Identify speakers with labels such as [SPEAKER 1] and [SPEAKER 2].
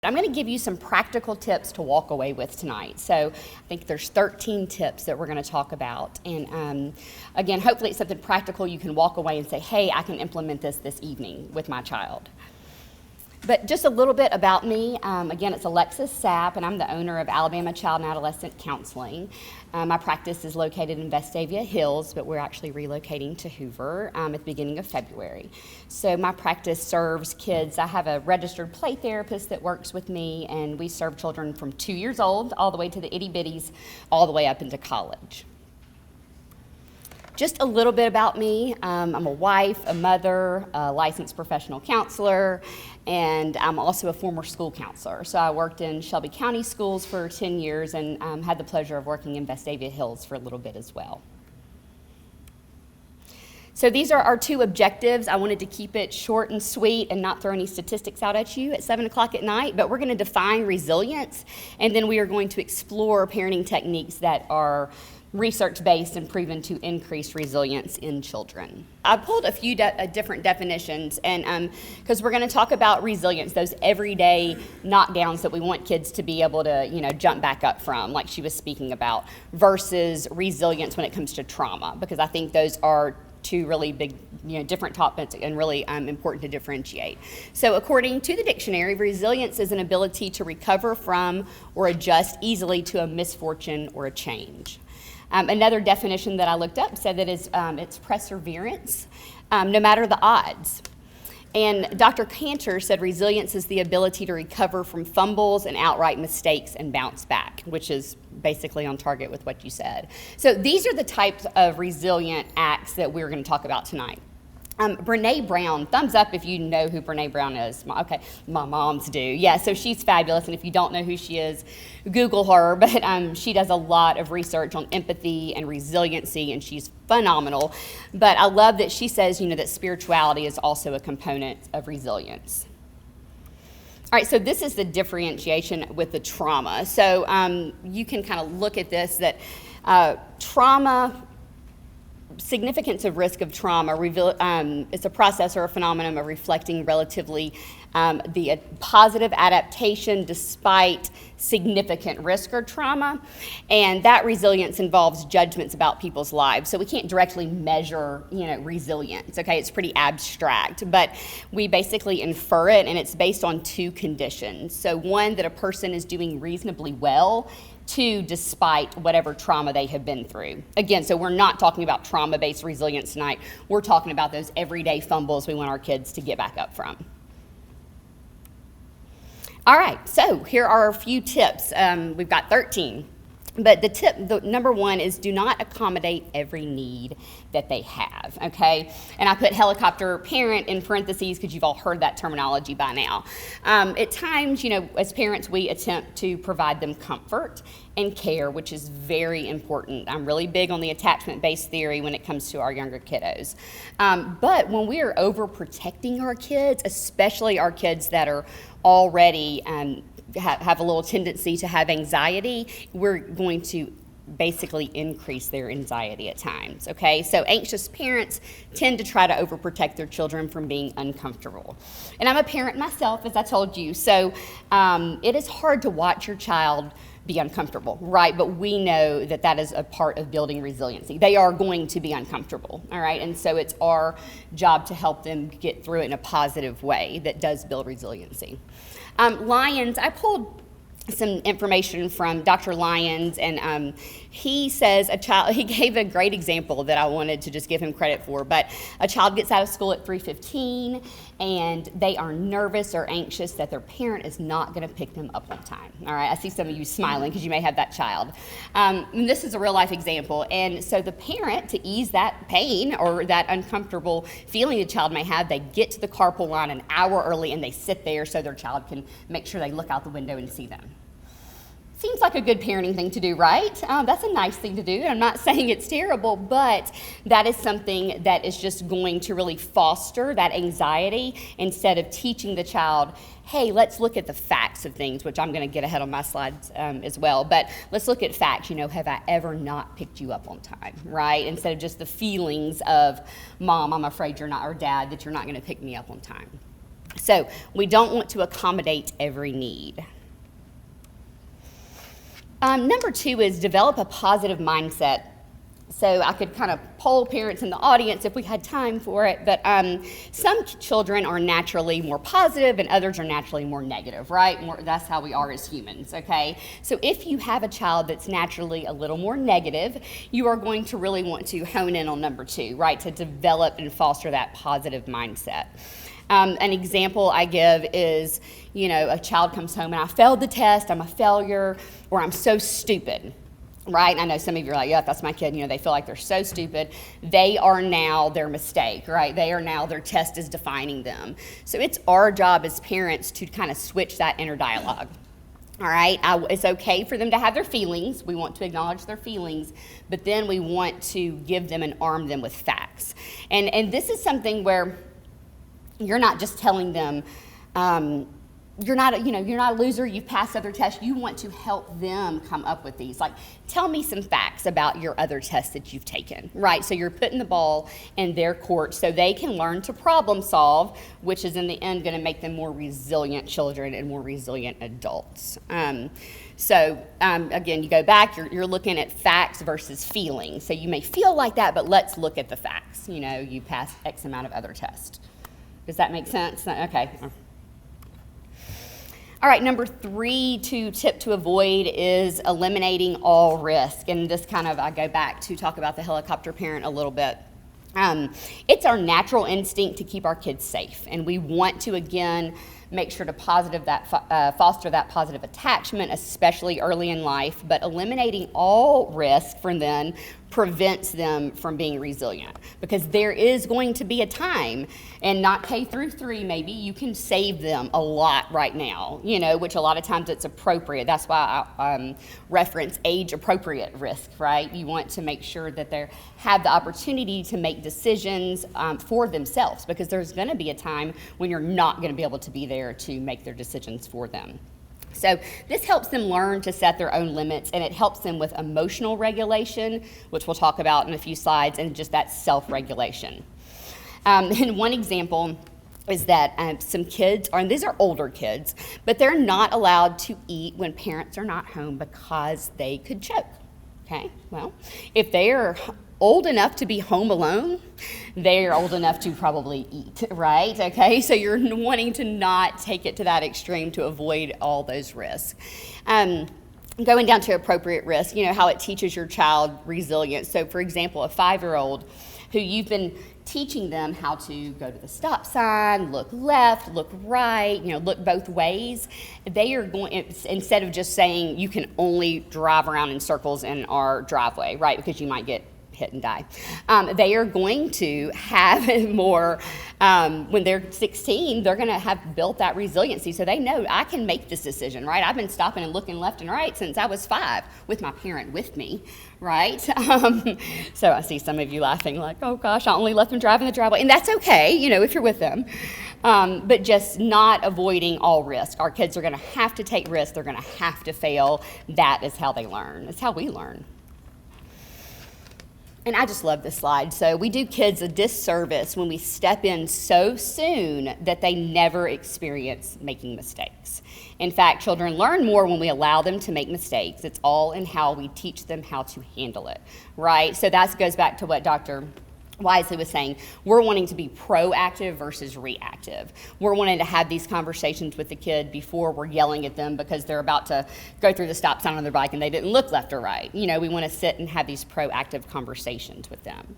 [SPEAKER 1] I'm going to give you some practical tips to walk away with tonight. So I think there's 13 tips that we're going to talk about. And again, hopefully it's something practical you can walk away and say, hey, I can implement this evening with my child. But just a little bit about me. Again, it's Alexis Sapp, and I'm the owner of Alabama Child and Adolescent Counseling. My practice is located in Vestavia Hills, but we're actually relocating to Hoover at the beginning of February. So my practice serves kids. I have a registered play therapist that works with me, and we serve children from 2 years old all the way to the itty-bitties, all the way up into college. Just a little bit about me. I'm a wife, a mother, a licensed professional counselor, and I'm also a former school counselor. So I worked in Shelby County schools for 10 years and had the pleasure of working in Vestavia Hills for a little bit as well. So these are our 2 objectives. I wanted to keep it short and sweet and not throw any statistics out at you at 7 o'clock at night, but we're going to define resilience, and then we are going to explore parenting techniques that are research-based and proven to increase resilience in children. I pulled a few different definitions, and because we're going to talk about resilience, those everyday knockdowns that we want kids to be able to, jump back up from, like she was speaking about, versus resilience when it comes to trauma, because I think those are 2 really big, different topics and really important to differentiate. So according to the dictionary, resilience is an ability to recover from or adjust easily to a misfortune or a change. Another definition that I looked up said that it's perseverance, no matter the odds. And Dr. Cantor said resilience is the ability to recover from fumbles and outright mistakes and bounce back, which is basically on target with what you said. So these are the types of resilient acts that we're going to talk about tonight. Brene Brown, thumbs up if you know who Brene Brown is. Okay, my moms do. Yeah, so she's fabulous, and if you don't know who she is, Google her, but she does a lot of research on empathy and resiliency, and she's phenomenal. But I love that she says, that spirituality is also a component of resilience. All right, so this is the differentiation with the trauma. So you can kind of look at this, that trauma, significance of risk of trauma, it's a process or a phenomenon of reflecting relatively the positive adaptation despite significant risk or trauma, and that resilience involves judgments about people's lives. So we can't directly measure, resilience, okay? It's pretty abstract, but we basically infer it, and it's based on 2 conditions. So 1, that a person is doing reasonably well, 2, despite whatever trauma they have been through. Again, so we're not talking about trauma-based resilience tonight. We're talking about those everyday fumbles we want our kids to get back up from. All right, so here are a few tips. We've got 13. But the number 1 is do not accommodate every need that they have, okay? And I put helicopter parent in parentheses because you've all heard that terminology by now. At times, as parents, we attempt to provide them comfort and care, which is very important. I'm really big on the attachment-based theory when it comes to our younger kiddos. But when we are overprotecting our kids, especially our kids that are already have a little tendency to have anxiety, we're going to basically increase their anxiety at times, okay? So anxious parents tend to try to overprotect their children from being uncomfortable. And I'm a parent myself, as I told you, so it is hard to watch your child be uncomfortable, right? But we know that that is a part of building resiliency. They are going to be uncomfortable, all right? And so it's our job to help them get through it in a positive way that does build resiliency. Lyons, I pulled some information from Dr. Lyons, and he says he gave a great example that I wanted to just give him credit for, but a child gets out of school at 3:15 and they are nervous or anxious that their parent is not going to pick them up on time. All right, I see some of you smiling because you may have that child. And this is a real life example, and so the parent, to ease that pain or that uncomfortable feeling the child may have, they get to the carpool line an hour early and they sit there so their child can make sure they look out the window and see them. Seems like a good parenting thing to do, right? That's a nice thing to do. I'm not saying it's terrible, but that is something that is just going to really foster that anxiety instead of teaching the child, hey, let's look at the facts of things, which I'm going to get ahead on my slides as well. But let's look at facts. Have I ever not picked you up on time, right? Instead of just the feelings of, Mom, I'm afraid you're not, or Dad, that you're not going to pick me up on time. So we don't want to accommodate every need. Number 2 is develop a positive mindset. So I could kind of poll parents in the audience if we had time for it, but some children are naturally more positive and others are naturally more negative, right? That's how we are as humans, okay? So if you have a child that's naturally a little more negative, you are going to really want to hone in on number 2, right? To develop and foster that positive mindset. An example I give is, a child comes home and I failed the test, I'm a failure, or I'm so stupid. Right? I know some of you are like, yeah, that's my kid. They feel like they're so stupid. They are now their mistake, right? They are now, their test is defining them. So it's our job as parents to kind of switch that inner dialogue. All right? It's okay for them to have their feelings. We want to acknowledge their feelings, but then we want to give them and arm them with facts. And this is something where you're not just telling them, you're not a loser, you've passed other tests. You want to help them come up with these. Like, tell me some facts about your other tests that you've taken, right? So you're putting the ball in their court so they can learn to problem solve, which is in the end going to make them more resilient children and more resilient adults. Again, you go back, you're looking at facts versus feelings. So you may feel like that, but let's look at the facts. You passed X amount of other tests. Does that make sense? Okay. All right, number 3 tip to avoid is eliminating all risk. And this I go back to talk about the helicopter parent a little bit. It's our natural instinct to keep our kids safe. And we want to, again, make sure to foster that positive attachment, especially early in life. But eliminating all risk from them prevents them from being resilient, because there is going to be a time, and not K through 3 maybe, you can save them a lot right now, which a lot of times it's appropriate. That's why I reference age appropriate risk, right? You want to make sure that they have the opportunity to make decisions for themselves, because there's going to be a time when you're not going to be able to be there to make their decisions for them. So this helps them learn to set their own limits, and it helps them with emotional regulation, which we'll talk about in a few slides, and just that self-regulation. And one example is that some kids, and these are older kids, but they're not allowed to eat when parents are not home because they could choke. Okay, well, if they are old enough to be home alone, they're old enough to probably eat, right? Okay, so you're wanting to not take it to that extreme to avoid all those risks. Going down to appropriate risk, how it teaches your child resilience. So for example, a 5-year-old who you've been teaching them how to go to the stop sign, look left, look right, look both ways, they are going, instead of just saying you can only drive around in circles in our driveway, right, because you might get hit and die. They are going to have more, when they're 16, they're going to have built that resiliency. So they know, I can make this decision, right? I've been stopping and looking left and right since I was 5 with my parent with me, right? So I see some of you laughing like, oh gosh, I only let them drive in the driveway. And that's okay, if you're with them. But just not avoiding all risk. Our kids are going to have to take risks. They're going to have to fail. That is how they learn. It's how we learn. And I just love this slide. So we do kids a disservice when we step in so soon that they never experience making mistakes. In fact, children learn more when we allow them to make mistakes. It's all in how we teach them how to handle it, right? So that goes back to what Dr. Wisely was saying. We're wanting to be proactive versus reactive. We're wanting to have these conversations with the kid before we're yelling at them because they're about to go through the stop sign on their bike and they didn't look left or right. We want to sit and have these proactive conversations with them.